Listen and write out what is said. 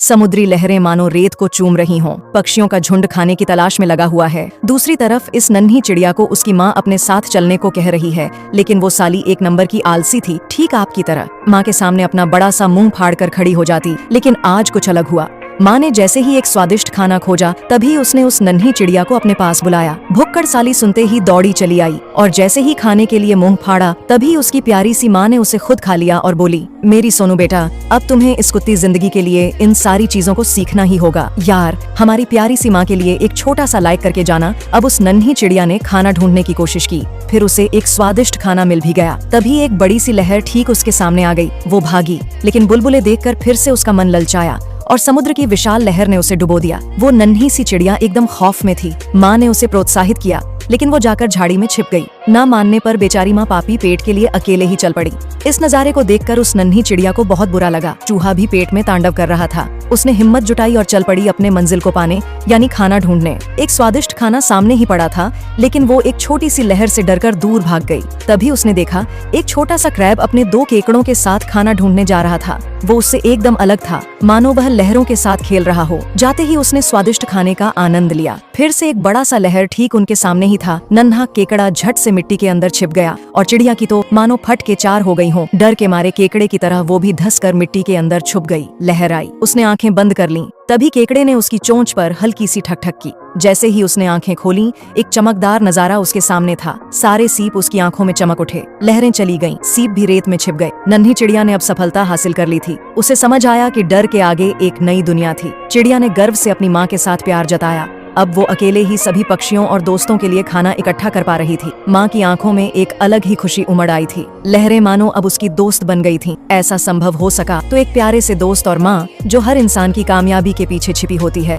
समुद्री लहरें मानो रेत को चूम रही हों। पक्षियों का झुंड खाने की तलाश में लगा हुआ है। दूसरी तरफ इस नन्ही चिड़िया को उसकी माँ अपने साथ चलने को कह रही है, लेकिन वो साली एक नंबर की आलसी थी, ठीक आपकी तरह। माँ के सामने अपना बड़ा सा मुंह फाड़ कर खड़ी हो जाती, लेकिन आज कुछ अलग हुआ। माँ ने जैसे ही एक स्वादिष्ट खाना खोजा, तभी उसने उस नन्ही चिड़िया को अपने पास बुलाया। भुक्कड़ साली सुनते ही दौड़ी चली आई और जैसे ही खाने के लिए मुंह फाड़ा, तभी उसकी प्यारी सी माँ ने उसे खुद खा लिया और बोली, मेरी सोनू बेटा, अब तुम्हें इस कुत्ती जिंदगी के लिए इन सारी चीजों को सीखना ही होगा। यार, हमारी प्यारी सी माँ के लिए एक छोटा सा लाइक करके जाना। अब उस नन्ही चिड़िया ने खाना ढूंढने की कोशिश की, फिर उसे एक स्वादिष्ट खाना मिल भी गया। तभी एक बड़ी सी लहर ठीक उसके सामने आ गई। वो भागी, लेकिन बुलबुले देखकर फिर से उसका मन ललचाया और समुद्र की विशाल लहर ने उसे डुबो दिया। वो नन्ही सी चिड़िया एकदम खौफ में थी। माँ ने उसे प्रोत्साहित किया, लेकिन वो जाकर झाड़ी में छिप गई। ना मानने पर बेचारी माँ पापी पेट के लिए अकेले ही चल पड़ी। इस नजारे को देखकर उस नन्ही चिड़िया को बहुत बुरा लगा। चूहा भी पेट में तांडव कर रहा था। उसने हिम्मत जुटाई और चल पड़ी अपने मंजिल को पाने, यानी खाना ढूंढने। एक स्वादिष्ट खाना सामने ही पड़ा था, लेकिन वो एक छोटी सी लहर से डरकर दूर भाग गई। तभी उसने देखा, एक छोटा सा क्रैब अपने 2 केकड़ों के साथ खाना ढूंढने जा रहा था। वो उससे एकदम अलग था, मानो वह लहरों के साथ खेल रहा हो। जाते ही उसने स्वादिष्ट खाने का आनंद लिया। फिर से एक बड़ा सा लहर ठीक उनके सामने ही था। नन्हा केकड़ा झट से मिट्टी के अंदर छिप गया और चिड़िया की तो मानो फट के 4 हो गई हो। डर के मारे केकड़े की तरह वो भी धस कर मिट्टी के अंदर छुप गई। लहर आई, उसने आंखें बंद कर लीं। तभी केकड़े ने उसकी चोंच पर हल्की सी ठक-ठक की। जैसे ही उसने आंखें खोलीं, एक चमकदार नजारा उसके सामने था। सारे सीप उसकी आंखों में चमक उठे। लहरें चली गईं, सीप भी रेत में छिप गए। नन्ही चिड़िया ने अब सफलता हासिल कर ली थी। उसे समझ आया कि डर के आगे एक नई दुनिया थी। चिड़िया ने गर्व से अपनी माँ के साथ प्यार जताया। अब वो अकेले ही सभी पक्षियों और दोस्तों के लिए खाना इकट्ठा कर पा रही थी। माँ की आंखों में एक अलग ही खुशी उमड़ आई थी। लहरें मानो अब उसकी दोस्त बन गई थीं। ऐसा संभव हो सका तो एक प्यारे से दोस्त और माँ, जो हर इंसान की कामयाबी के पीछे छिपी होती है।